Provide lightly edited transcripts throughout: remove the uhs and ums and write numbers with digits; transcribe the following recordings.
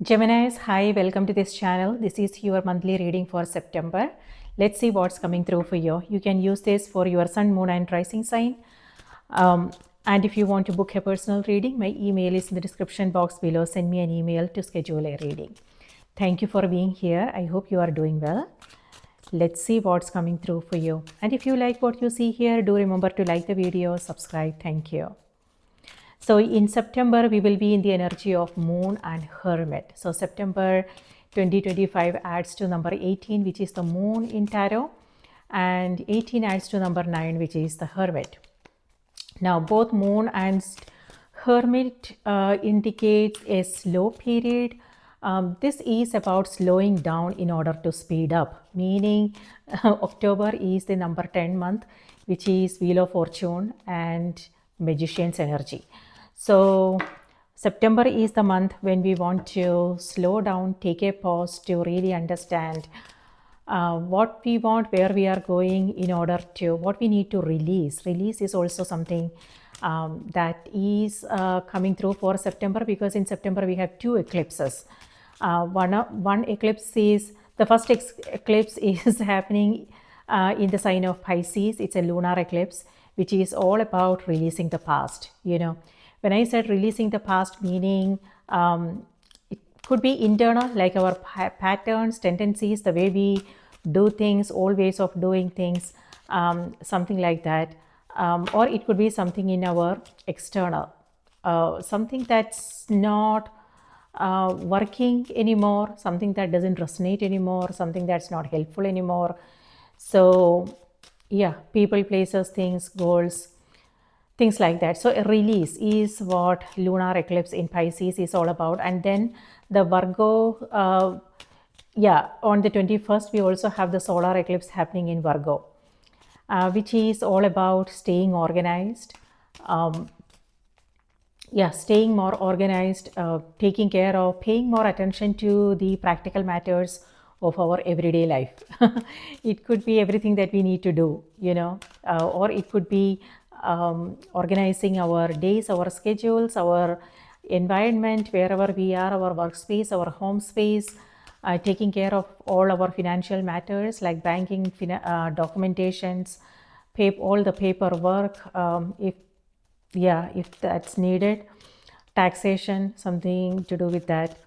Geminis, hi, welcome to this channel. This is your monthly reading for September. Let's see what's coming through for you. You can use this for your sun, moon, and rising sign. And if you want to book a personal reading, my email is in the description box below. Send me an email to schedule a reading. Thank you for being here. I hope you are doing well. Let's see what's coming through for you. And if you like what you see here, do remember to like the video, subscribe. Thank you. So in September, we will be in the energy of Moon and Hermit. So September 2025 adds to number 18, which is the Moon in Tarot, and 18 adds to number 9, which is the Hermit. Now, both Moon and Hermit indicates a slow period. This is about slowing down in order to speed up, meaning October is the number 10 month, which is Wheel of Fortune and Magician's energy. So September is the month when we want to slow down, take a pause to really understand what we want, where we are going, in order to what we need to release. Release is also something that is coming through for September, because in September we have two eclipses. One eclipse is the first eclipse is happening in the sign of Pisces. It's a lunar eclipse, which is all about releasing the past. When I said releasing the past, meaning it could be internal, like our patterns, tendencies, the way we do things, old ways of doing things, something like that. Or it could be something in our external, something that's not working anymore, something that doesn't resonate anymore, something that's not helpful anymore. So yeah, people, places, things, goals, things like that. So a release is what lunar eclipse in Pisces is all about. And then the Virgo, on the 21st, we also have the solar eclipse happening in Virgo, which is all about staying organized. Staying more organized, taking care of, paying more attention to the practical matters of our everyday life. It could be everything that we need to do, or it could be organizing our days, our schedules, our environment, wherever we are, our workspace, our home space, taking care of all our financial matters like banking, documentations, all the paperwork, if that's needed, taxation, something to do with that.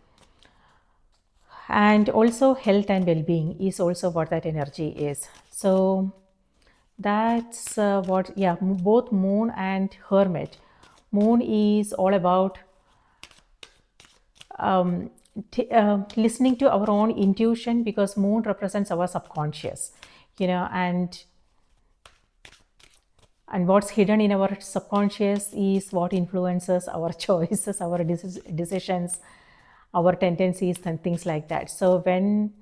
And also health and well-being is also what that energy is. So that's both Moon and Hermit. Moon is all about listening to our own intuition, because Moon represents our subconscious, and what's hidden in our subconscious is what influences our choices, our decisions, our tendencies, and things like that. So when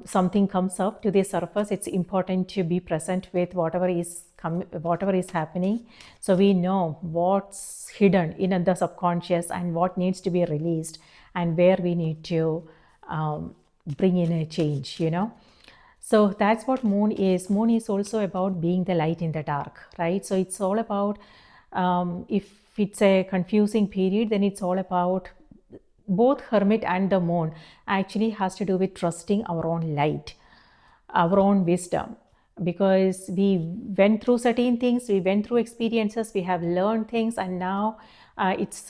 something comes up to the surface, it's important to be present with whatever is happening, so we know what's hidden in the subconscious and what needs to be released and where we need to bring in a change. So that's what Moon is. Moon is also about being the light in the dark, right? So it's all about, if it's a confusing period, then it's all about both Hermit and the Moon actually has to do with trusting our own light, our own wisdom, because we went through certain things, we went through experiences, we have learned things, and now it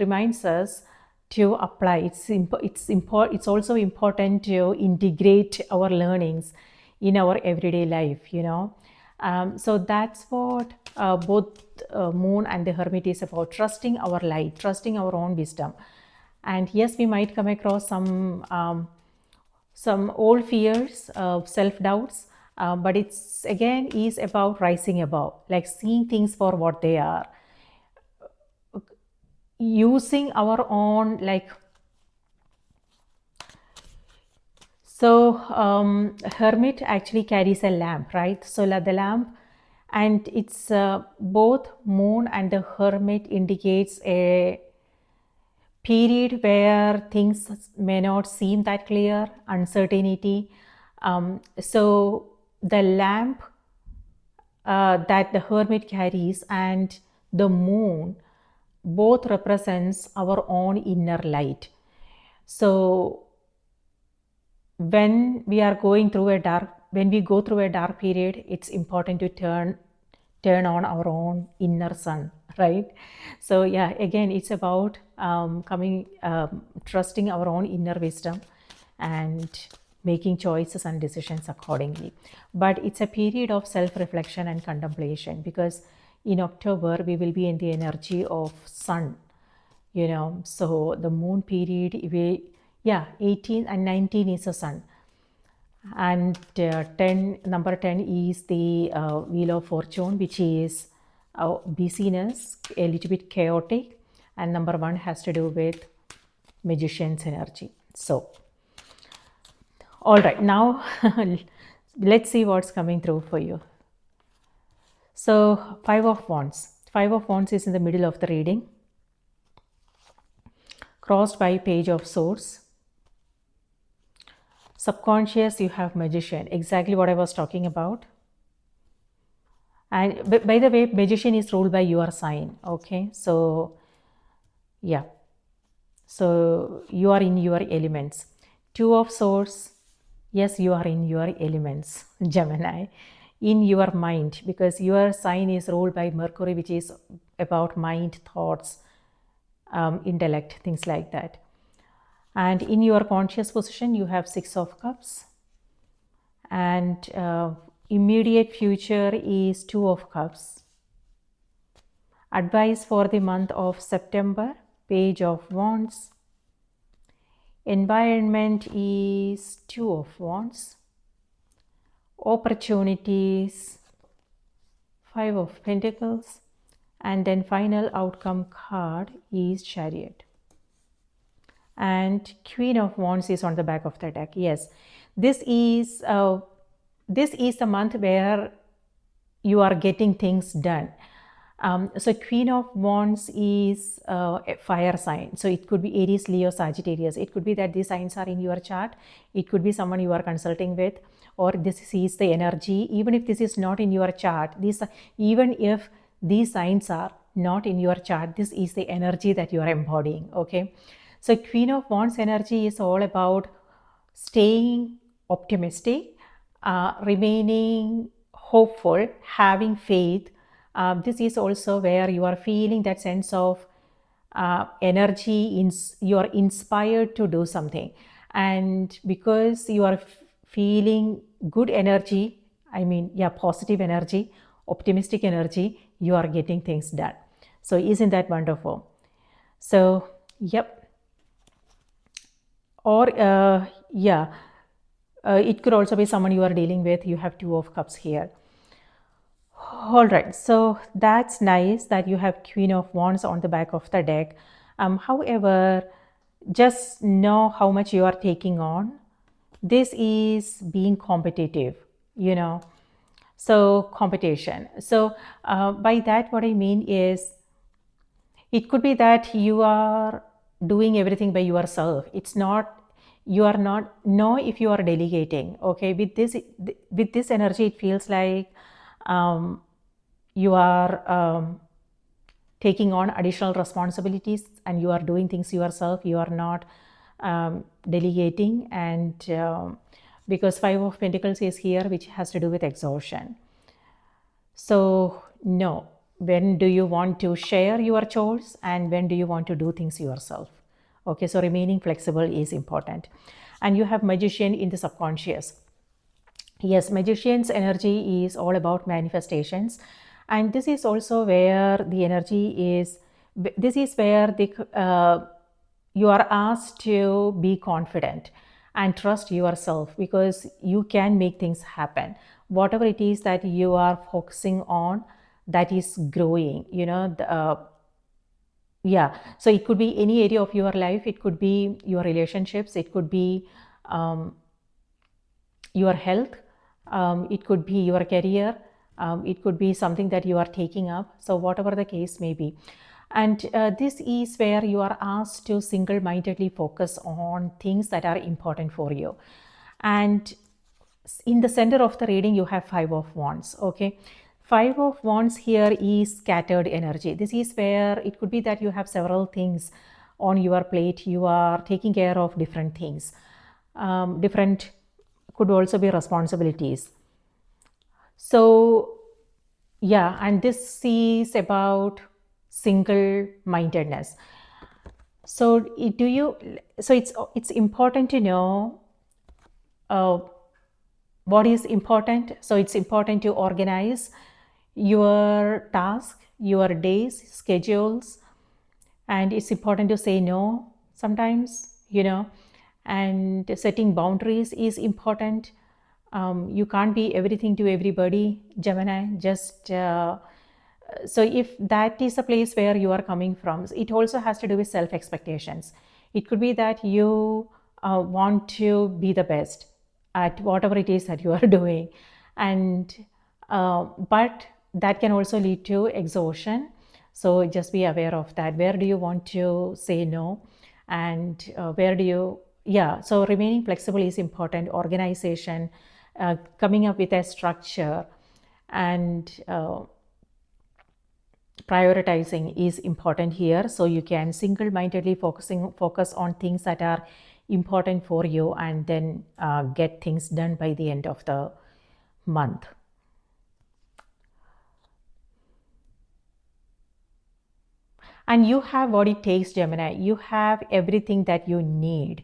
reminds us to apply. It's also important to integrate our learnings in our everyday life, so that's what both Moon and the Hermit is about: trusting our light, trusting our own wisdom. And yes, we might come across some old fears, self-doubts, but it's again is about rising above, like seeing things for what they are, using our own, Hermit actually carries a lamp, right? So the lamp, and it's both Moon and the Hermit indicates a period where things may not seem that clear, uncertainty. So the lamp that the Hermit carries and the Moon both represents our own inner light. So when we go through a dark period, it's important to turn on our own inner sun, right? So yeah, again, it's about trusting our own inner wisdom and making choices and decisions accordingly. But it's a period of self-reflection and contemplation, because in October we will be in the energy of sun, so the moon period, 18 and 19 is the sun, and number 10 is the wheel of fortune, which is busyness, a little bit chaotic, and number 1 has to do with magician's energy. So all right, now let's see what's coming through for you. So 5 of Wands is in the middle of the reading, crossed by Page of Swords. Subconscious, you have Magician, exactly what I was talking about. And by the way, Magician is ruled by your sign, okay? So yeah, so you are in your elements. 2 of Swords, yes, you are in your elements, Gemini, in your mind, because your sign is ruled by Mercury, which is about mind, thoughts, intellect, things like that. And in your conscious position, you have 6 of Cups, and immediate future is 2 of Cups. Advice for the month of September, Page of Wands. Environment is 2 of Wands. Opportunities, 5 of Pentacles, and then final outcome card is Chariot. And Queen of Wands is on the back of the deck. Yes, this is the month where you are getting things done. So Queen of Wands is a fire sign. So it could be Aries, Leo, Sagittarius. It could be that these signs are in your chart. It could be someone you are consulting with, or this is the energy. Even if this is not in your chart, even if these signs are not in your chart, this is the energy that you are embodying, okay? So Queen of Wands energy is all about staying optimistic, remaining hopeful, having faith. This is also where you are feeling that sense of energy, you are inspired to do something. And because you are feeling good energy, positive energy, optimistic energy, you are getting things done. So isn't that wonderful? So, yep. Or it could also be someone you are dealing with. You have 2 of Cups here. All right, so that's nice that you have Queen of Wands on the back of the deck. However, just know how much you are taking on. This is being competitive, so competition. So by that, what I mean is, it could be that you are doing everything by yourself. If you are delegating, okay? With this energy, it feels like you are taking on additional responsibilities and you are doing things yourself. You are not delegating, and because 5 of Pentacles is here, which has to do with exhaustion. So no, when do you want to share your chores and when do you want to do things yourself? Okay, so remaining flexible is important. And you have Magician in the subconscious. Yes, Magician's energy is all about manifestations, and this is also where the energy is. This is where you are asked to be confident and trust yourself, because you can make things happen. Whatever it is that you are focusing on, that is growing, so it could be any area of your life. It could be your relationships, it could be your health, it could be your career, it could be something that you are taking up. So whatever the case may be. And this is where you are asked to single-mindedly focus on things that are important for you. And in the center of the reading, you have 5 of Wands, okay? 5 of Wands here is scattered energy. This is where it could be that you have several things on your plate. You are taking care of different things. Different could also be responsibilities. So yeah, and this is about single-mindedness. So it's important to know what is important. So it's important to organize your task, your days, schedules, and it's important to say no sometimes, and setting boundaries is important. You can't be everything to everybody, Gemini. Just so if that is a place where you are coming from, it also has to do with self expectations. It could be that you want to be the best at whatever it is that you are doing, and but that can also lead to exhaustion. So just be aware of that. Where do you want to say no, and where do you, yeah, so remaining flexible is important. Organization, coming up with a structure, and prioritizing is important here. So you can single-mindedly focus on things that are important for you, and then get things done by the end of the month. And you have what it takes, Gemini. You have everything that you need.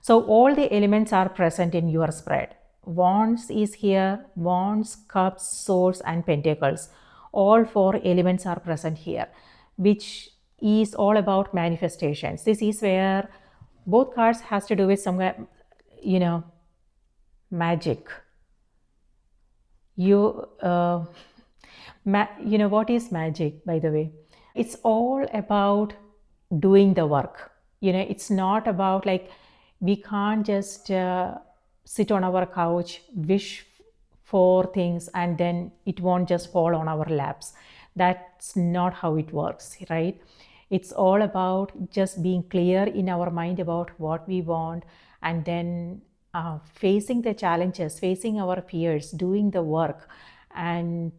So all the elements are present in your spread. Wands is here, Wands, Cups, Swords, and Pentacles. All four elements are present here, which is all about manifestations. This is where both cards has to do with some, magic. What is magic, by the way? It's all about doing the work. It's not about, like, we can't just sit on our couch, wish for things, and then it won't just fall on our laps. That's not how it works, right? It's all about just being clear in our mind about what we want, and then facing the challenges, facing our fears, doing the work, and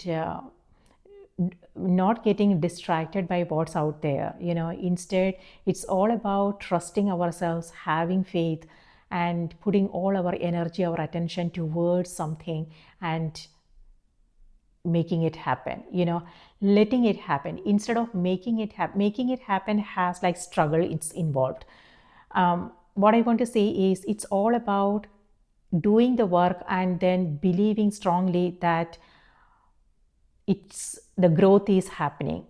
not getting distracted by what's out there. Instead, it's all about trusting ourselves, having faith, and putting all our energy, our attention towards something, and making it happen, letting it happen instead of making it happen. Making it happen has, like, struggle, it's involved. What I want to say is, it's all about doing the work and then believing strongly that the growth is happening.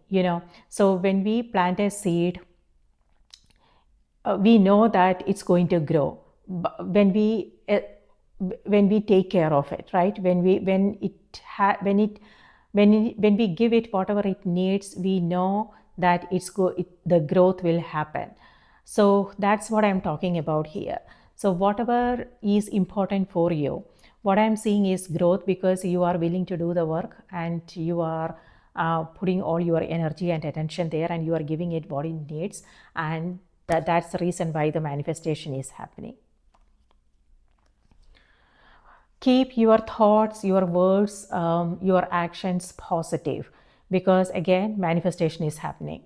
So when we plant a seed, we know that it's going to grow when we take care of it, right? When we give it whatever it needs, we know that the growth will happen. So that's what I'm talking about here. So whatever is important for you, what I'm seeing is growth, because you are willing to do the work, and you are putting all your energy and attention there, and you are giving it what it needs, and that's the reason why the manifestation is happening. Keep your thoughts, your words, your actions positive, because again, manifestation is happening.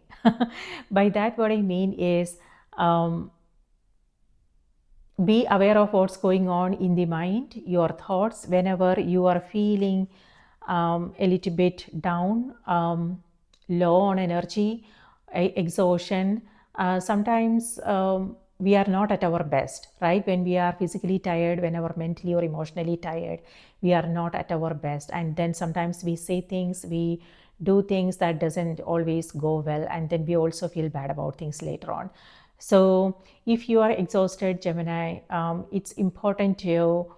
By that, what I mean is, be aware of what's going on in the mind, your thoughts. Whenever you are feeling a little bit down, low on energy, exhaustion, sometimes we are not at our best, right? When we are physically tired, when we are mentally or emotionally tired, we are not at our best. And then sometimes we say things, we do things that doesn't always go well, and then we also feel bad about things later on. So if you are exhausted, Gemini, it's important to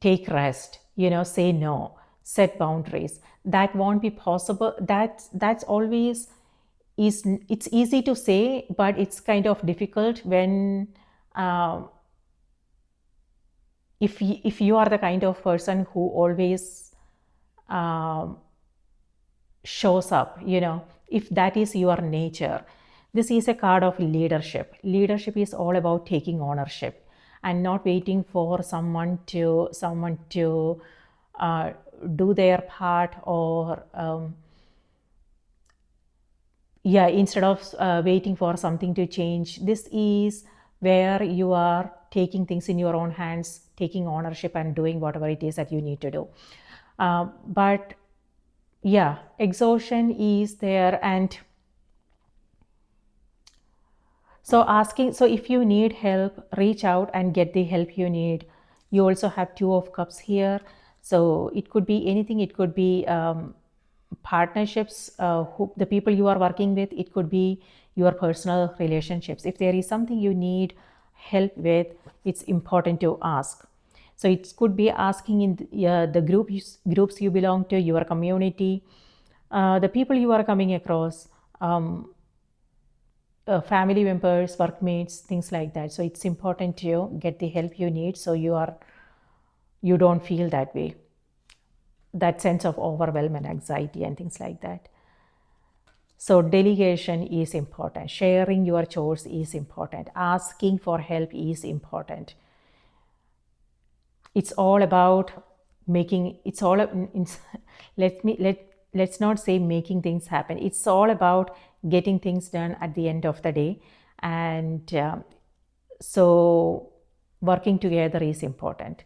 take rest, say no, set boundaries. That won't be possible. That's always it's easy to say, but it's kind of difficult when if you are the kind of person who always shows up, if that is your nature. This is a card of leadership. Leadership is all about taking ownership and not waiting for someone to do their part, or yeah, instead of waiting for something to change, this is where you are taking things in your own hands, taking ownership and doing whatever it is that you need to do. But yeah, exhaustion is there. And so asking, so if you need help, reach out and get the help you need. You also have Two of Cups here. So it could be anything. It could be partnerships, the people you are working with. It could be your personal relationships. If there is something you need help with, it's important to ask. So it could be asking in the groups you belong to, your community, the people you are coming across, family members, workmates, things like that. So it's important to get the help you need, so you don't feel that way, that sense of overwhelm and anxiety and things like that. So delegation is important, sharing your chores is important, asking for help is important. It's all about making, it's all let's not say making things happen. It's all about getting things done at the end of the day. And so working together is important.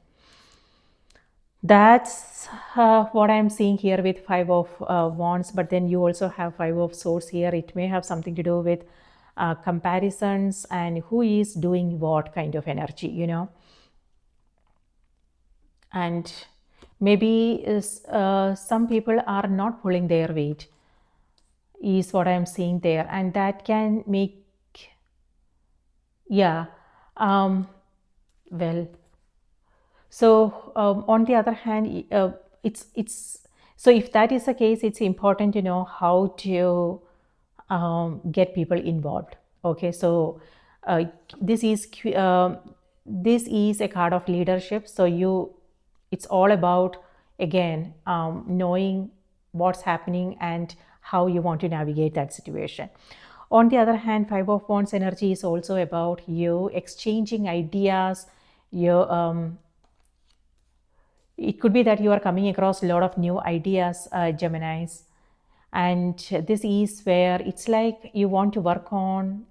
That's what I'm seeing here with Five of Wands. But then you also have Five of Swords here. It may have something to do with comparisons and who is doing what kind of energy, you know. And maybe some people are not pulling their weight, is what I'm seeing there. And that can make, yeah, well, so on the other hand, it's so if that is the case, it's important to know how to get people involved. Okay, so uh, this is this is a card of leadership. So it's all about, again, knowing what's happening and how you want to navigate that situation. On the other hand, Five of Wands energy is also about you exchanging ideas. It could be that you are coming across a lot of new ideas, Geminis. And this is where it's like you want to work on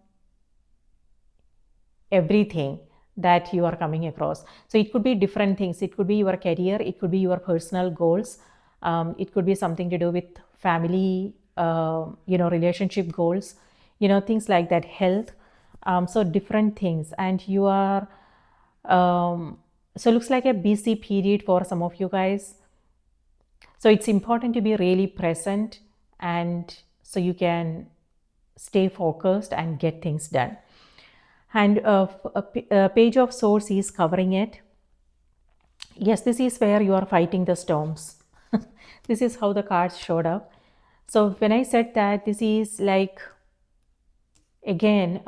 everything that you are coming across. So it could be different things. It could be your career, it could be your personal goals, it could be something to do with family, relationship goals, things like that, health. So different things. And you are so looks like a busy period for some of you guys. So it's important to be really present, and so you can stay focused and get things done. And a Page of Swords is covering it. Yes, this is where you are fighting the storms. This is how the cards showed up. So when I said that, this is like, again,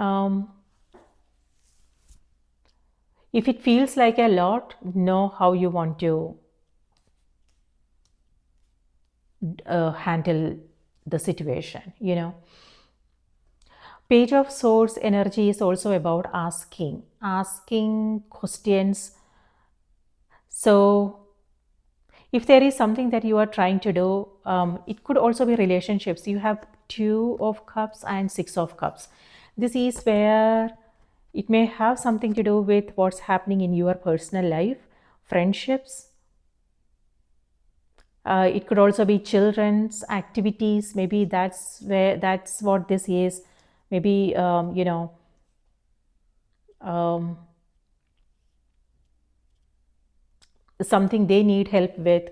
if it feels like a lot, know how you want to handle the situation, Page of Swords energy is also about asking questions. So if there is something that you are trying to do, it could also be relationships. You have Two of Cups and Six of Cups. This is where it may have something to do with what's happening in your personal life, friendships. It could also be children's activities. Maybe that's what this is. Maybe, something they need help with.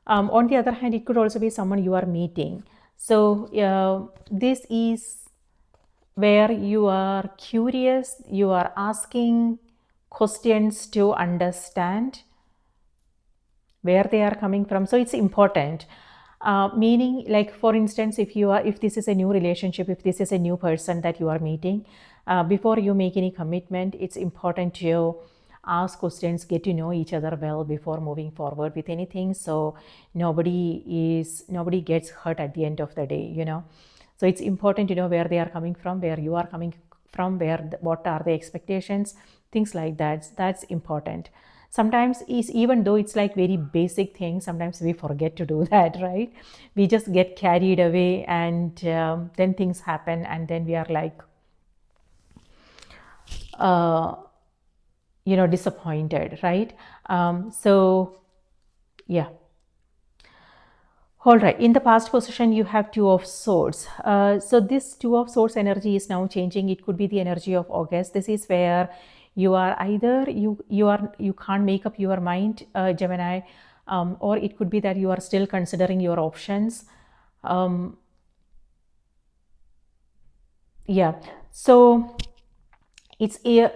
On the other hand, it could also be someone you are meeting. So this is where you are curious, you are asking questions to understand where they are coming from. So it's important. Meaning, like, for instance, if this is a new relationship, if this is a new person that you are meeting, before you make any commitment, it's important to ask questions, get to know each other well before moving forward with anything. So nobody gets hurt at the end of the day, So it's important to know where they are coming from, where you are coming from, what are the expectations, things like that. That's important. sometimes is, even though it's like very basic thing, sometimes we forget to do that, right? We just get carried away, and then things happen, and then we are like disappointed, right? So yeah. All right, in the past position, you have Two of Swords. So this Two of Swords energy is now changing. It could be the energy of August. This is where you are either you can't make up your mind, Gemini, or it could be that you are still considering your options. Yeah. So it's a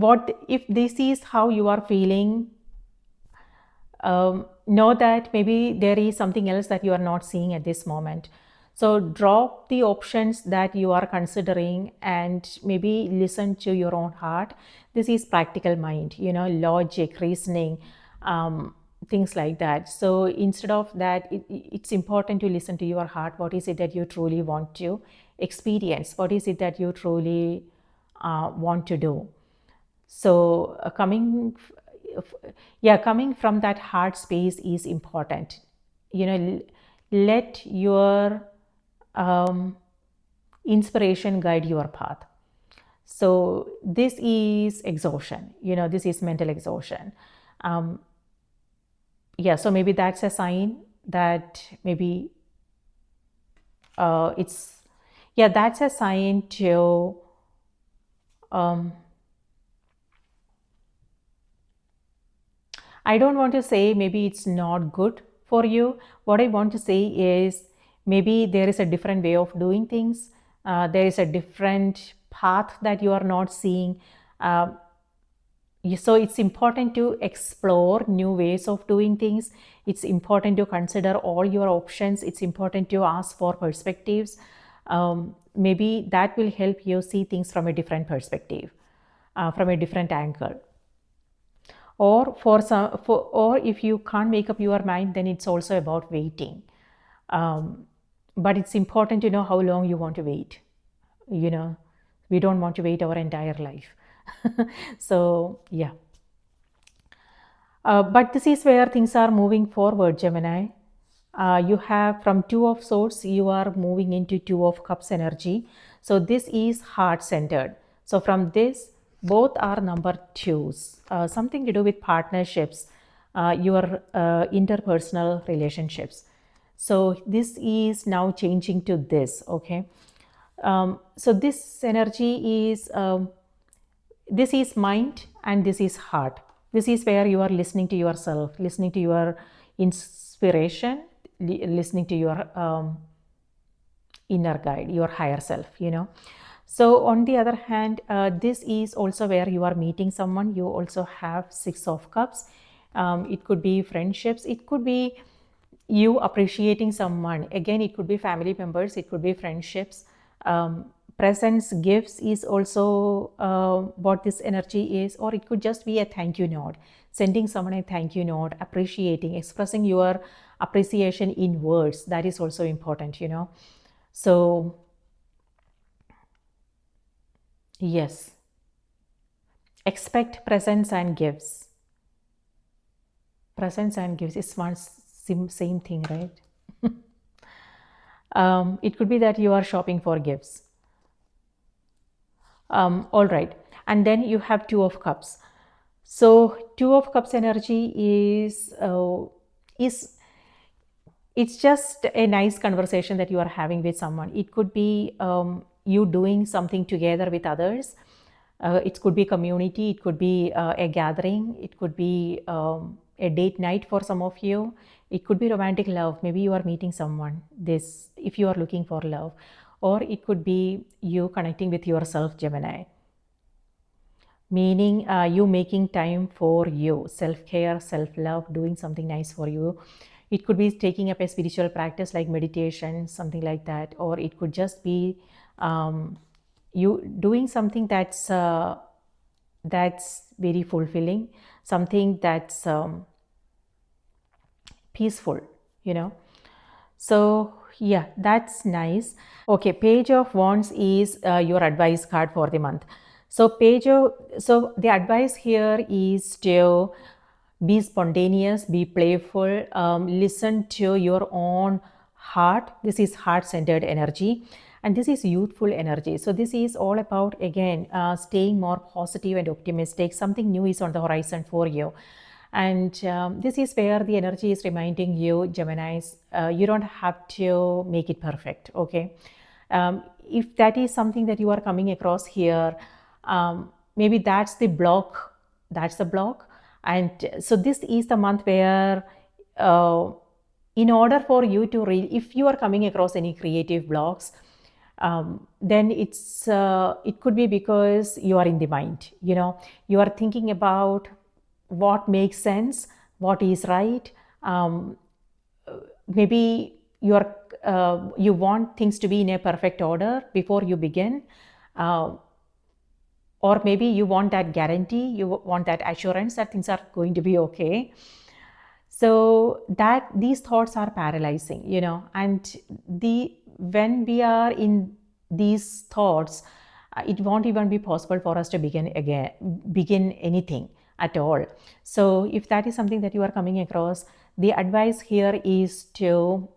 what if this is how you are feeling? Know that maybe there is something else that you are not seeing at this moment. So drop the options that you are considering and maybe listen to your own heart. This is practical mind, logic, reasoning, things like that. So instead of that, it's important to listen to your heart. What is it that you truly want to experience? What is it that you truly want to do? So coming from that heart space is important. Let your inspiration guide your path. So this is exhaustion, this is mental exhaustion. So maybe that's a sign that maybe that's a sign to I don't want to say maybe it's not good for you. What I want to say is maybe there is a different way of doing things. There is a different path that you are not seeing. So it's important to explore new ways of doing things. It's important to consider all your options. It's important to ask for perspectives. Maybe that will help you see things from a different perspective, from a different angle. Or or if you can't make up your mind, then it's also about waiting. But it's important to know how long you want to wait. We don't want to wait our entire life. So yeah. But this is where things are moving forward, Gemini. You have from Two of Swords, you are moving into Two of Cups energy. So this is heart centered. So from this, both are number twos, something to do with partnerships, your interpersonal relationships. So this is now changing to this, okay? So this energy is, this is mind and this is heart. This is where you are listening to yourself, listening to your inspiration, listening to your inner guide, your higher self, So on the other hand, this is also where you are meeting someone. You also have Six of Cups. It could be friendships. It could be you appreciating someone. Again, it could be family members. It could be friendships. Presents, gifts is also what this energy is. Or it could just be a thank you note. Sending someone a thank you note, appreciating, expressing your appreciation in words. That is also important, So yes, expect presents and gifts. Presents and gifts is one same thing, right? It could be that you are shopping for gifts. All right, and then you have Two of Cups. So Two of Cups energy is it's just a nice conversation that you are having with someone. It could be you doing something together with others. It could be community. It could be a gathering. It could be a date night for some of you. It could be romantic love. Maybe you are meeting someone. This, if you are looking for love, or it could be you connecting with yourself, Gemini. Meaning you making time for you, self-care, self-love, doing something nice for you. It could be taking up a spiritual practice like meditation, something like that, or it could just be you doing something that's very fulfilling, something that's peaceful, So yeah, that's nice. Okay, Page of Wands is your advice card for the month. So so the advice here is to be spontaneous, be playful, listen to your own heart. This is heart-centered energy, and this is youthful energy. So this is all about, again, staying more positive and optimistic. Something new is on the horizon for you. And this is where the energy is reminding you, Geminis, you don't have to make it perfect, okay? If that is something that you are coming across here, maybe that's the block. That's the block. And so this is the month where, in order for you to if you are coming across any creative blocks, then it could be because you are in the mind. You are thinking about what makes sense, what is right. Maybe you want things to be in a perfect order before you begin, or maybe you want that guarantee, you want that assurance that things are going to be okay. So that these thoughts are paralyzing, and when we are in these thoughts, it won't even be possible for us to begin anything at all. So if that is something that you are coming across, the advice here is to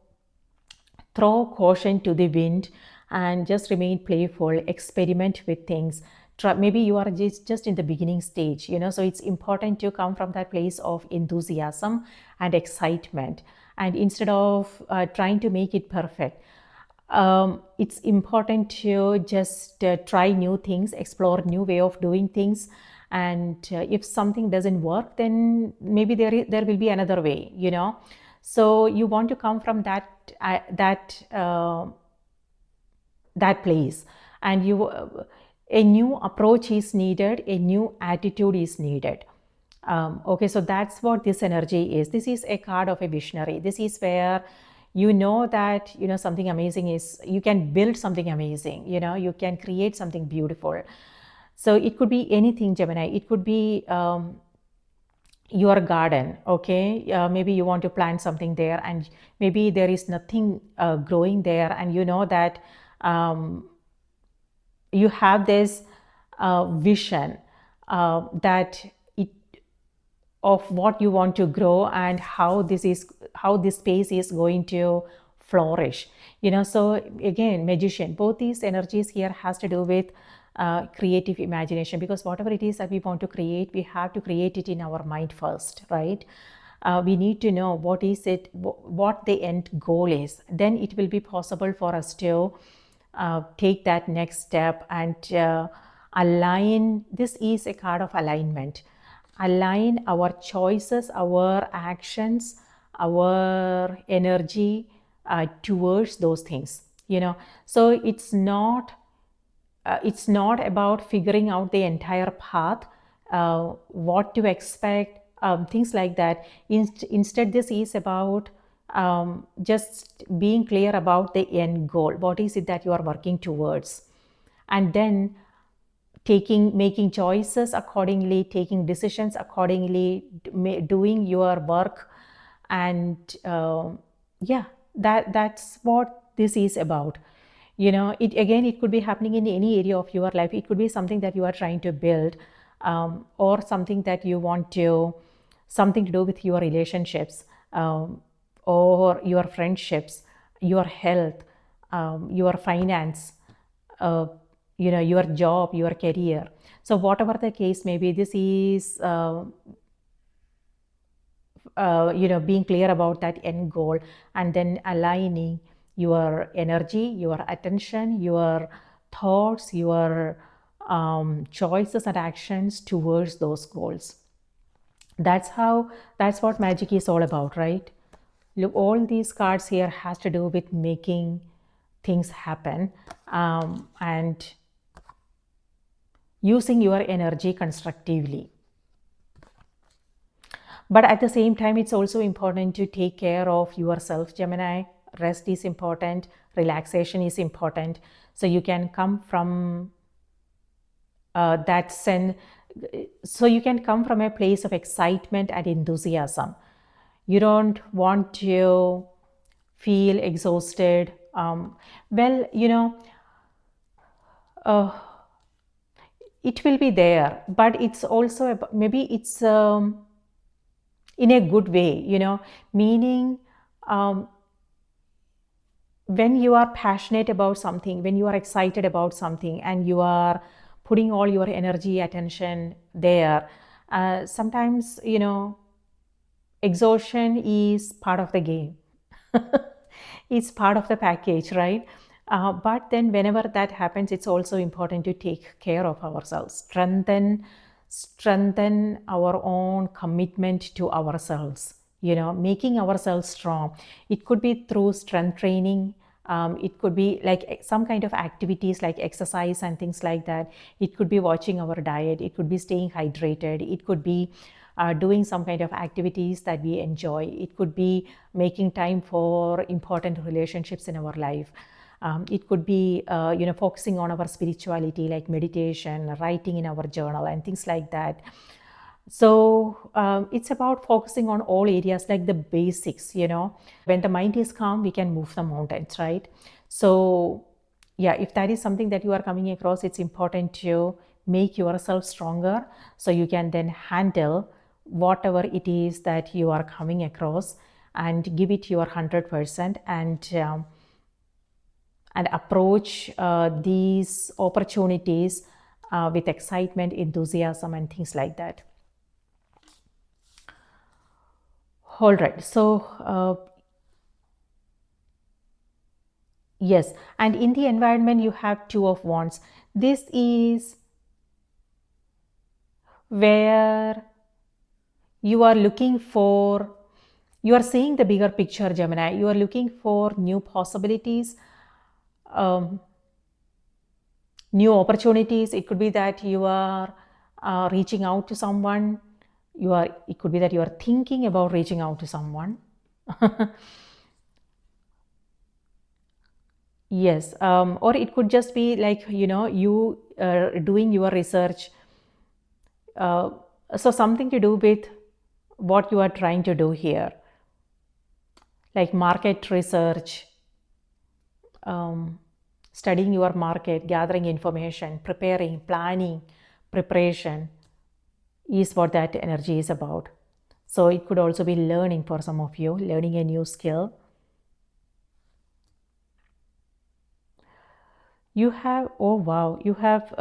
throw caution to the wind and just remain playful, experiment with things. Maybe you are just in the beginning stage, so it's important to come from that place of enthusiasm and excitement. And instead of trying to make it perfect, it's important to just try new things, explore new way of doing things. And if something doesn't work, then maybe there will be another way, So you want to come from that place, and a new approach is needed, a new attitude is needed. Okay, so that's what this energy is. This is a card of a visionary. This is where that something amazing is, you can build something amazing, you can create something beautiful. So it could be anything, Gemini. It could be your garden, okay? Maybe you want to plant something there, and maybe there is nothing growing there, and that you have this vision that of what you want to grow and how this space is going to flourish. So again, magician, both these energies here has to do with creative imagination, because whatever it is that we want to create, we have to create it in our mind first, right? We need to know what the end goal is. Then it will be possible for us to take that next step and align. This is a card of alignment. Align our choices, our actions, our energy towards those things. So it's not about figuring out the entire path, what to expect, things like that. Instead, this is about just being clear about the end goal. What is it that you are working towards? And then making choices accordingly, taking decisions accordingly, doing your work. And that's what this is about. It could be happening in any area of your life. It could be something that you are trying to build, or something that you want something to do with your relationships, or your friendships, your health, your finance, your job, your career. So whatever the case may be, this is being clear about that end goal, and then aligning your energy, your attention, your thoughts, your choices and actions towards those goals. That's what magic is all about, right? Look, all these cards here has to do with making things happen, and using your energy constructively. But at the same time, it's also important to take care of yourself, Gemini. Rest is important, relaxation is important. So you can come from that sense. So you can come from a place of excitement and enthusiasm. You don't want to feel exhausted. it will be there, but it's also maybe it's in a good way, meaning um, when you are passionate about something, when you are excited about something, and you are putting all your energy, attention there, sometimes, exhaustion is part of the game. It's part of the package, right? But then whenever that happens, it's also important to take care of ourselves, strengthen our own commitment to ourselves, making ourselves strong. It could be through strength training. It could be like some kind of activities like exercise and things like that. It could be watching our diet. It could be staying hydrated. It could be doing some kind of activities that we enjoy. It could be making time for important relationships in our life. It could be, focusing on our spirituality, like meditation, writing in our journal, and things like that. So it's about focusing on all areas, like the basics, When the mind is calm, we can move the mountains, right? So yeah, if that is something that you are coming across, it's important to make yourself stronger so you can then handle whatever it is that you are coming across, and give it your 100%, and approach these opportunities with excitement, enthusiasm, and things like that. All right, so yes, and in the environment you have Two of Wands. This is where you are looking for, you are seeing the bigger picture, Gemini. You are looking for new possibilities, new opportunities. It could be that you are reaching out to someone. It could be that you are thinking about reaching out to someone. Yes, or it could just be like, you doing your research. So something to do with what you are trying to do here, like market research, studying your market, gathering information, preparing, planning, preparation is what that energy is about. So it could also be learning for some of you, learning a new skill. You have, oh wow, you have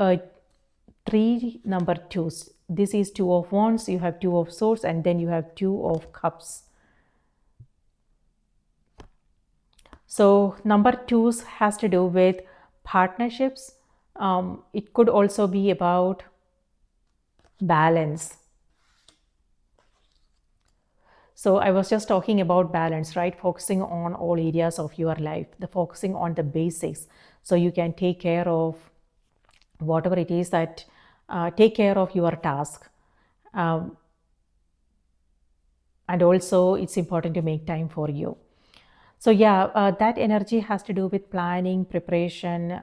3 number 2s. This is Two of Wands, you have Two of Swords, and then you have Two of Cups. So number 2s has to do with partnerships. It could also be about balance. So I was just talking about balance, right? Focusing on all areas of your life, the focusing on the basics, so you can take care of whatever it is that, take care of your task. And also it's important to make time for you. So yeah, that energy has to do with planning, preparation,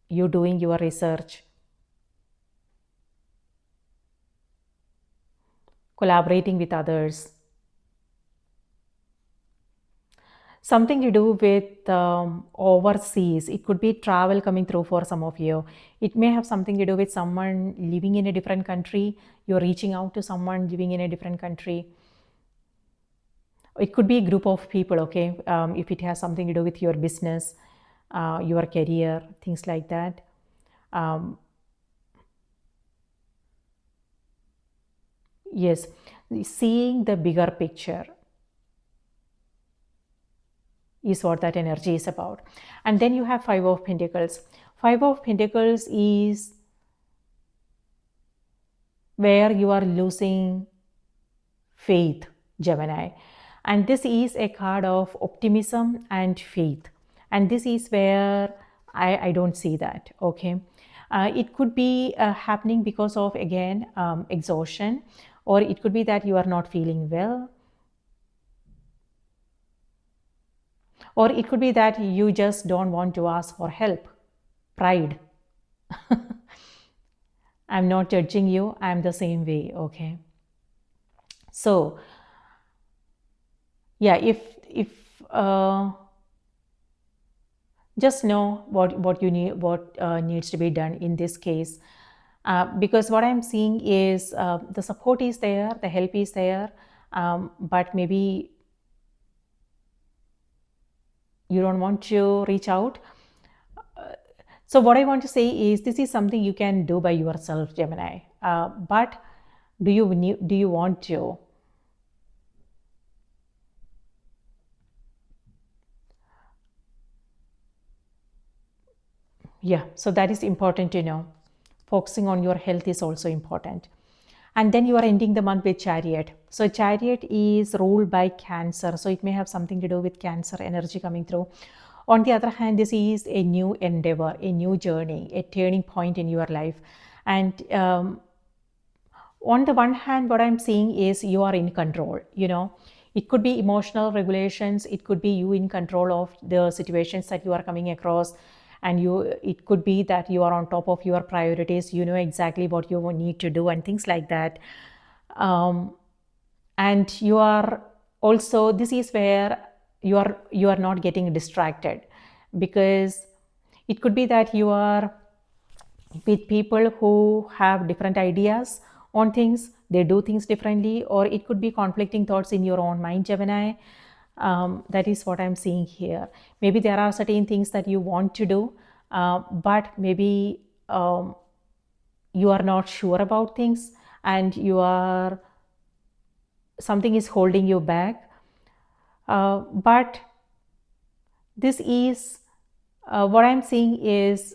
you doing your research, collaborating with others. Something to do with overseas. It could be travel coming through for some of you. It may have something to do with someone living in a different country. You're reaching out to someone living in a different country. It could be a group of people, okay? If it has something to do with your business, your career, things like that. Yes, seeing the bigger picture is what that energy is about. And then you have Five of Pentacles. Five of Pentacles is where you are losing faith, Gemini. And this is a card of optimism and faith. And this is where I don't see that, okay? It could be happening because of, again, exhaustion, or it could be that you are not feeling well, or it could be that you just don't want to ask for help. Pride. I'm not judging you. I'm the same way, okay? So yeah, if just know what you need, what needs to be done in this case. Because what I'm seeing is the support is there, the help is there, but maybe you don't want to reach out. So what I want to say is this is something you can do by yourself, Gemini. But do you want to? Yeah, so that is important to know. Focusing on your health is also important. And then you are ending the month with Chariot. So Chariot is ruled by Cancer. So it may have something to do with Cancer energy coming through. On the other hand, this is a new endeavor, a new journey, a turning point in your life. And on the one hand, what I'm seeing is you are in control. It could be emotional regulations, it could be you in control of the situations that you are coming across, and it could be that you are on top of your priorities, you know exactly what you need to do and things like that. And you are also, this is where you are not getting distracted, because it could be that you are with people who have different ideas on things, they do things differently, or it could be conflicting thoughts in your own mind, Gemini. That is what I'm seeing here. Maybe there are certain things that you want to do, but maybe you are not sure about things, and something is holding you back. But this is what I'm seeing is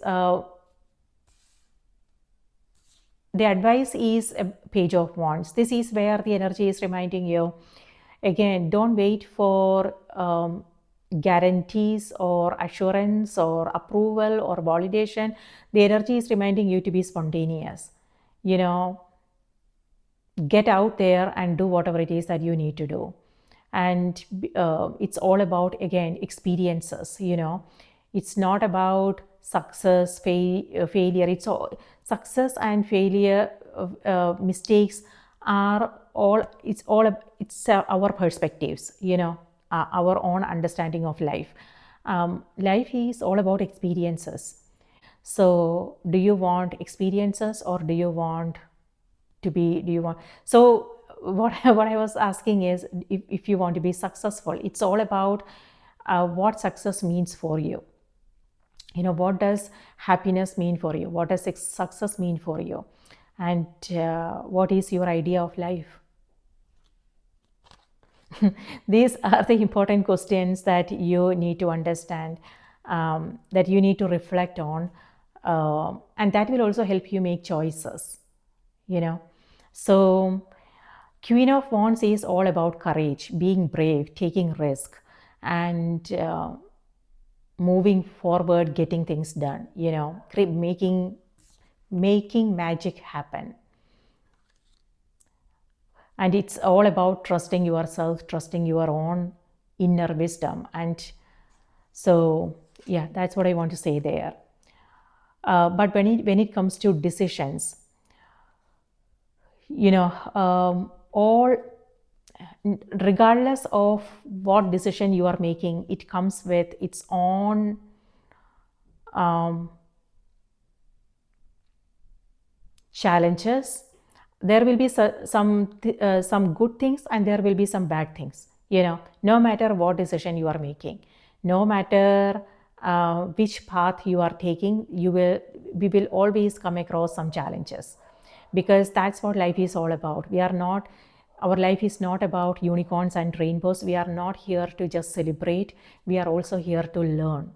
the advice is a Page of Wands. This is where the energy is reminding you, again, don't wait for guarantees or assurance or approval or validation. The energy is reminding you to be spontaneous. Get out there and do whatever it is that you need to do. And it's all about, again, experiences. It's not about success, failure. It's all success and failure, mistakes are all, it's our perspectives, our own understanding of life. Life is all about experiences. So do you want experiences, or do you want so what I was asking is, if you want to be successful, it's all about what success means for you. What does happiness mean for you? What does success mean for you? And what is your idea of life? These are the important questions that you need to understand, that you need to reflect on, and that will also help you make choices. So Queen of Wands is all about courage, being brave, taking risk, and moving forward, getting things done, making magic happen. And it's all about trusting yourself, trusting your own inner wisdom. And so, yeah, that's what I want to say there. But when it comes to decisions, all, regardless of what decision you are making, it comes with its own challenges. There will be some good things, and there will be some bad things. No matter what decision you are making, no matter which path you are taking, we will always come across some challenges, because that's what life is all about. Our life is not about unicorns and rainbows. We are not here to just celebrate. We are also here to learn.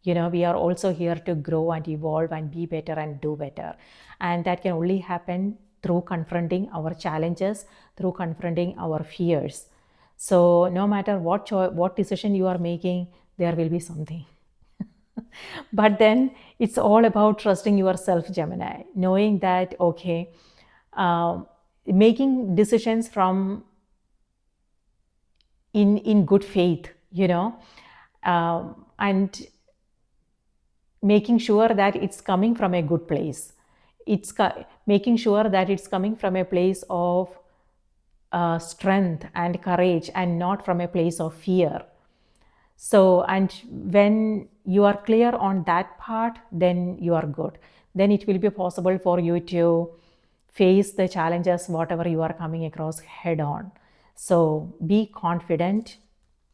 We are also here to grow and evolve and be better and do better. And that can only happen through confronting our challenges, through confronting our fears. So no matter what decision you are making, there will be something. But then it's all about trusting yourself, Gemini, knowing that, okay, making decisions from in good faith, and making sure that it's coming from a good place. It's making sure that it's coming from a place of strength and courage, and not from a place of fear. So, and when you are clear on that part, then you are good. Then it will be possible for you to face the challenges, whatever you are coming across head on. So be confident.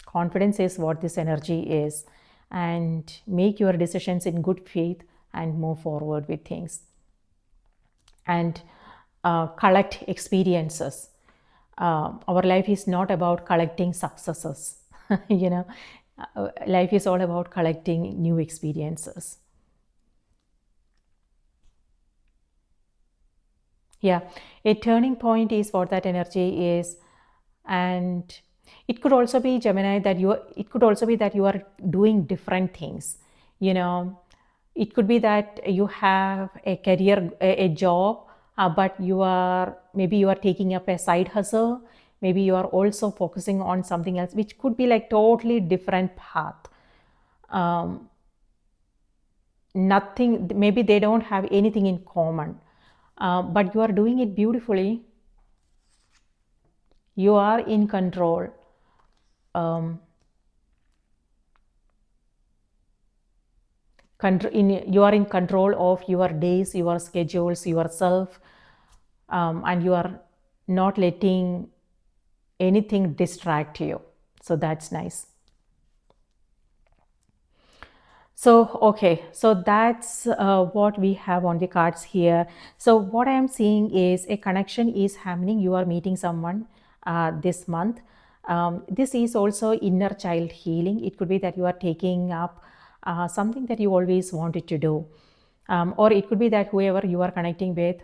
Confidence is what this energy is. And make your decisions in good faith and move forward with things. And collect experiences. Our life is not about collecting successes. you know, life is all about collecting new experiences. Yeah, a turning point is what that energy is. And it could also be, Gemini, that it could also be that you are doing different things. You know, it could be that you have a career, a job, but maybe you are taking up a side hustle. Maybe you are also focusing on something else, which could be like totally different path. Nothing, maybe they don't have anything in common, but you are doing it beautifully. You are in control. You are in control of your days, your schedules, yourself, and you are not letting anything distract you. So that's nice. So, okay, so that's what we have on the cards here. So what I am seeing is a connection is happening. You are meeting someone this month. This is also inner child healing. It could be that you are taking up something that you always wanted to do. Or it could be that whoever you are connecting with,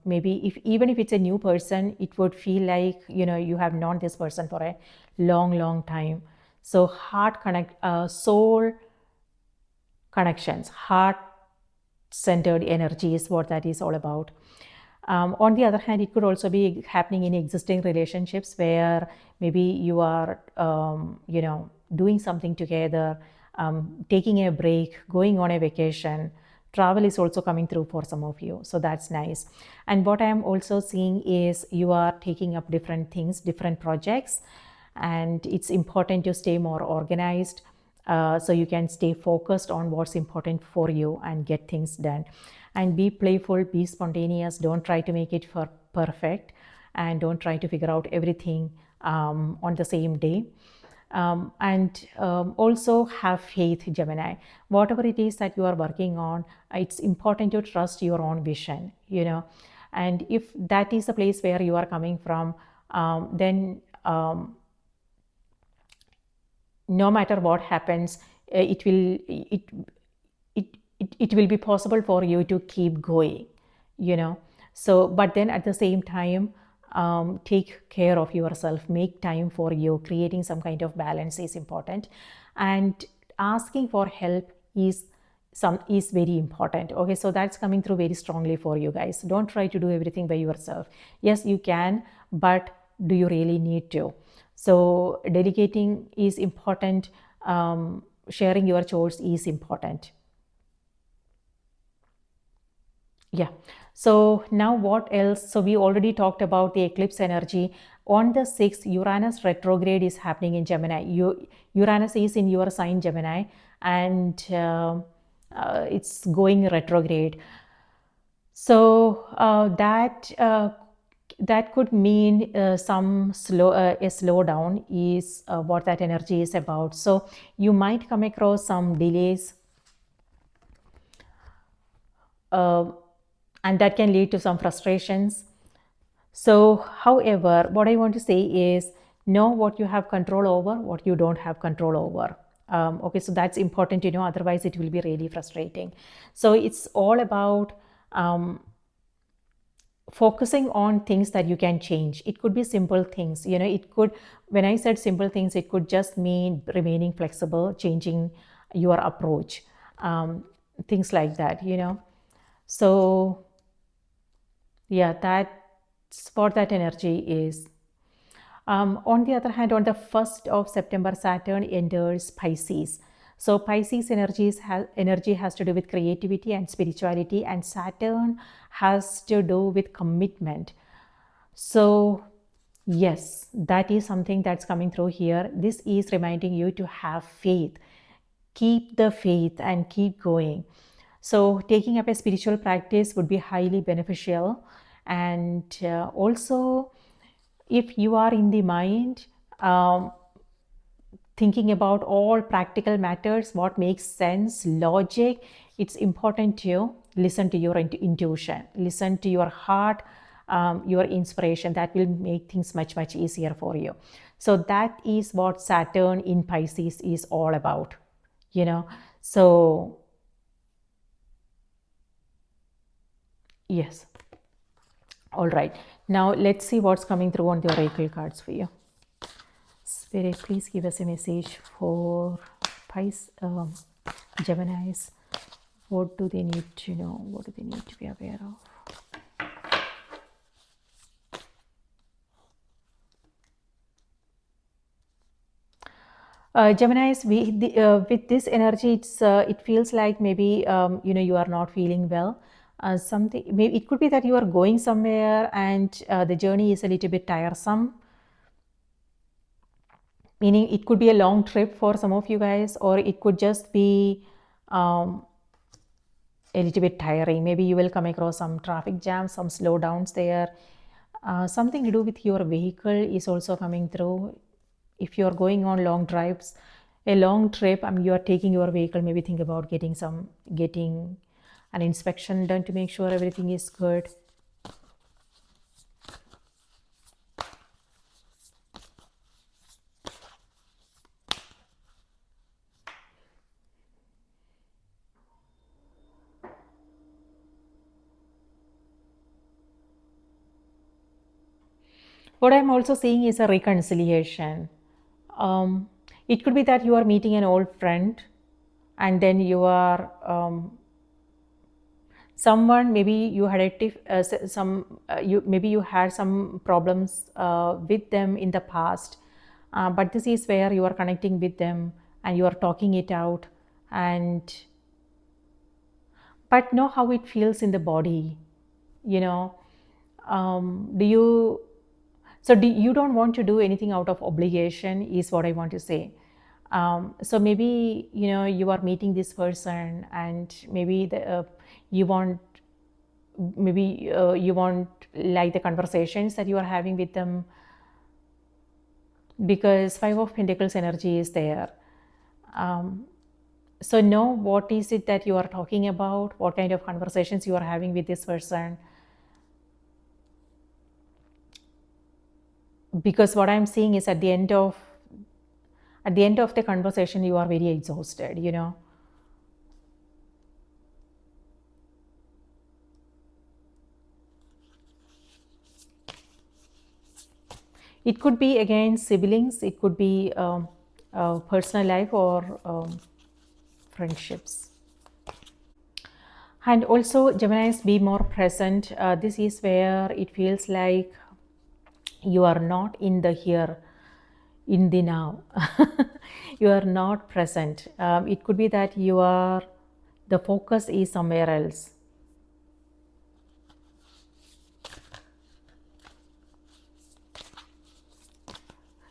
maybe even if it's a new person, it would feel like, you have known this person for a long time. So heart connect, soul connections, heart centered energy is what that is all about. On the other hand, it could also be happening in existing relationships where maybe you are doing something together, taking a break, going on a vacation. Travel is also coming through for some of you, so that's nice. And what I am also seeing is you are taking up different things, different projects, and it's important to stay more organized, so you can stay focused on what's important for you and get things done. And be playful, be spontaneous. Don't try to make it for perfect, and don't try to figure out everything on the same day. And also have faith, Gemini. Whatever it is that you are working on, it's important to trust your own vision, and if that is the place where you are coming from, then no matter what happens, it will be possible for you to keep going, so but then at the same time, take care of yourself, make time for you. Creating some kind of balance is important, and asking for help is very important. Okay, so that's coming through very strongly for you guys. Don't try to do everything by yourself. Yes, you can, but do you really need to? So delegating is important. Sharing your chores is important. Yeah. So now what else? So we already talked about the eclipse energy. On the 6th, Uranus retrograde is happening in Gemini. Uranus is in your sign, Gemini, and it's going retrograde. So that could mean a slowdown is what that energy is about. So you might come across some delays, and that can lead to some frustrations. So, however, what I want to say is know what you have control over, what you don't have control over. Okay, so that's important to know, otherwise it will be really frustrating. So it's all about focusing on things that you can change. It could be simple things, when I said simple things, it could just mean remaining flexible, changing your approach, things like that, So yeah, that's what that energy is. On the other hand, on the 1st of September, Saturn enters Pisces. So Pisces energy has to do with creativity and spirituality, and Saturn has to do with commitment. So Yes, that is something that's coming through here. This is reminding you to have faith. Keep the faith and keep going. So, taking up a spiritual practice would be highly beneficial. And also, if you are in the mind, thinking about all practical matters, what makes sense, logic, it's important to listen to your intuition, listen to your heart, your inspiration. That will make things much, much easier for you. So, that is what Saturn in Pisces is all about, you know. So, yes. All right. Now, let's see what's coming through on the oracle cards for you. Spirit, please give us a message for Geminis. What do they need to know? What do they need to be aware of? Geminis, with this energy, it feels like maybe you are not feeling well. Something, maybe it could be that you are going somewhere and the journey is a little bit tiresome. Meaning, it could be a long trip for some of you guys, or it could just be um, a little bit tiring. Maybe you will come across some traffic jams, some slowdowns there. Something to do with your vehicle is also coming through. If you're going on long drives, a long trip, you are taking your vehicle, maybe think about getting an inspection done to make sure everything is good. What I'm also seeing is a reconciliation. It could be that you are meeting an old friend and then you are someone, maybe you had maybe you had some problems with them in the past, but this is where you are connecting with them and you are talking it out, and but know how it feels in the body, you know. Do you so do, you don't want to do anything out of obligation is what I want to say. So maybe you are meeting this person and maybe you want you want like the conversations that you are having with them, because Five of Pentacles energy is there. So know what is it that you are talking about, what kind of conversations you are having with this person, because what I'm seeing is at the end of the conversation you are very exhausted. It could be again siblings, it could be personal life, or friendships. And also, Geminis, be more present. This is where it feels like you are not in the here, in the now. You are not present. It could be that the focus is somewhere else.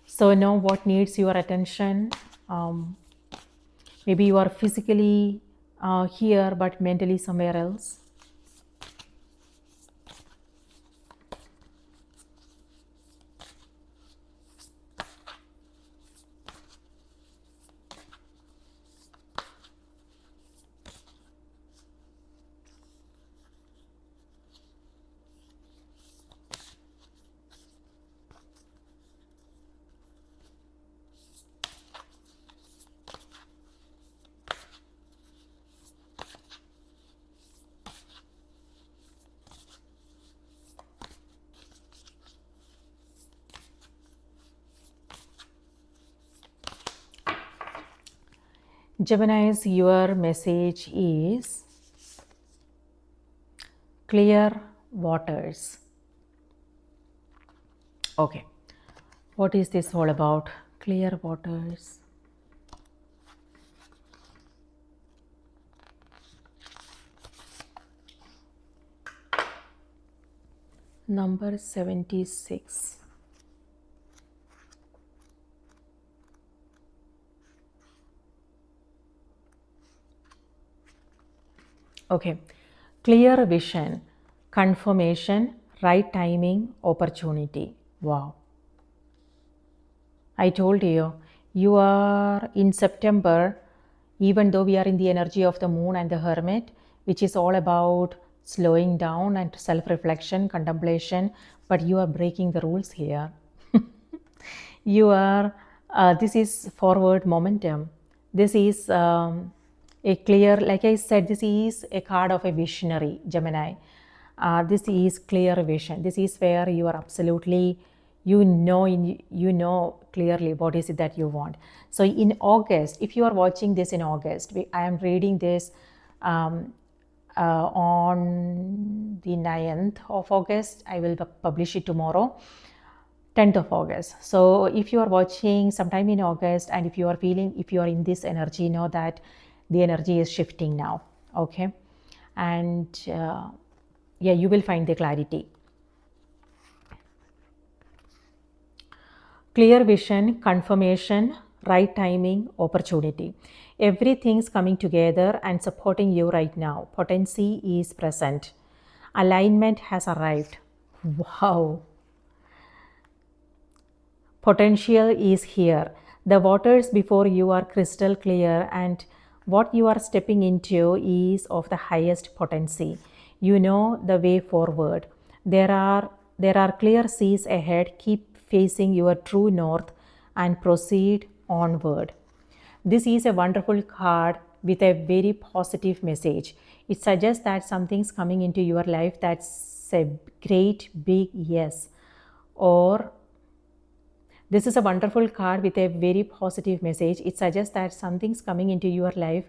So know what needs your attention. Maybe you are physically here but mentally somewhere else. Gemini's, your message is clear waters. Okay, what is this all about? Clear waters. Number 76. Okay, clear vision, confirmation, right timing, opportunity. Wow. I told you, you are in September, even though we are in the energy of the moon and the hermit, which is all about slowing down and self reflection, contemplation, but you are breaking the rules here. You are, this is forward momentum. This is a clear, like I said, this is a card of a visionary, Gemini. This is clear vision. This is where you are absolutely, you know clearly what is it that you want. So in August, if you are watching this in August, I am reading this on the 9th of August. I will publish it tomorrow. 10th of August. So if you are watching sometime in August, and if you are feeling, if you are in this energy, know that the energy is shifting now. Okay. And yeah, you will find the clarity. Clear vision, confirmation, right timing, opportunity. Everything's coming together and supporting you right now. Potency is present. Alignment has arrived. Wow. Potential is here. The waters before you are crystal clear, and what you are stepping into is of the highest potency. You know the way forward. There are clear seas ahead. Keep facing your true north and proceed onward. This is a wonderful card with a very positive message. It suggests that something's coming into your life that's a great big yes, or this is a wonderful card with a very positive message. It suggests that something's coming into your life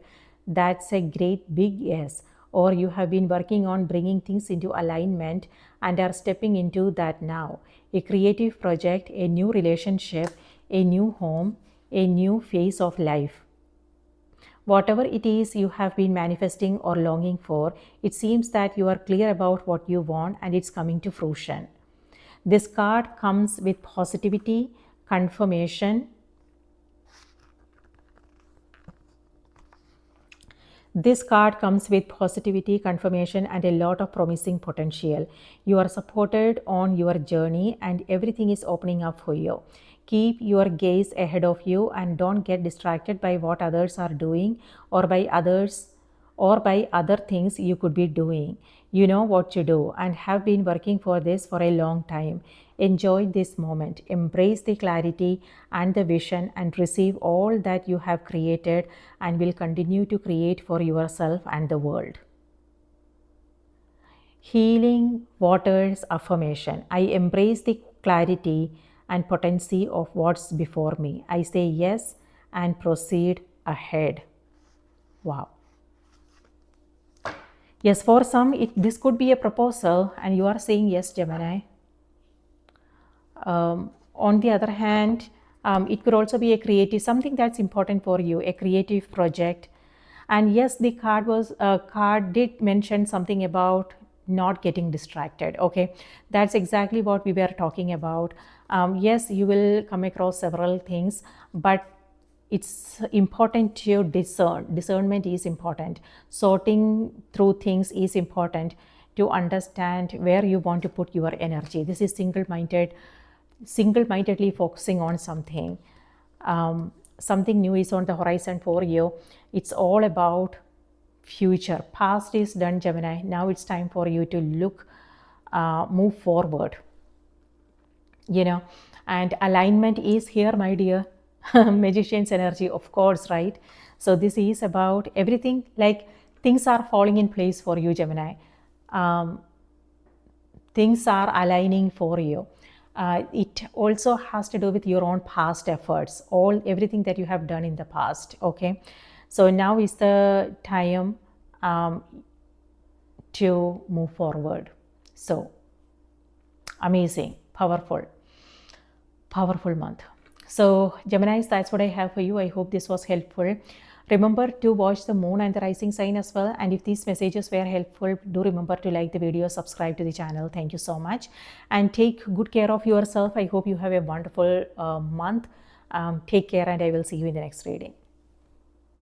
that's a great big yes, or you have been working on bringing things into alignment and are stepping into that now. A creative project, a new relationship, a new home, a new phase of life. Whatever it is you have been manifesting or longing for, it seems that you are clear about what you want and it's coming to fruition. This card comes with positivity, confirmation. This card comes with positivity, confirmation, and a lot of promising potential. You are supported on your journey and everything is opening up for you. Keep your gaze ahead of you and don't get distracted by what others are doing or by other things you could be doing. You know what to do and have been working for this for a long time. Enjoy this moment, embrace the clarity and the vision, and receive all that you have created and will continue to create for yourself and the world. Healing Waters Affirmation. I embrace the clarity and potency of what's before me. I say yes and proceed ahead. Wow. Yes, for some, this could be a proposal and you are saying yes, Gemini. On the other hand, it could also be a creative, something that's important for you, a creative project. And yes, the card did mention something about not getting distracted. Okay, that's exactly what we were talking about. Yes, you will come across several things, but it's important to discern. Discernment is important. Sorting through things is important to understand where you want to put your energy. This is single-mindedly focusing on something. Something new is on the horizon for you. It's all about future. Past is done, Gemini. Now it's time for you to move forward. And alignment is here, my dear. Magician's energy, of course, right? So this is about everything, like things are falling in place for you, Gemini. Things are aligning for you. It also has to do with your own past efforts, everything that you have done in the past. Okay, so now is the time to move forward. So amazing, powerful month. So Geminis, that's what I have for you. I hope this was helpful. Remember to watch the moon and the rising sign as well. And if these messages were helpful, do remember to like the video, subscribe to the channel. Thank you so much. And take good care of yourself. I hope you have a wonderful month. Take care, and I will see you in the next reading.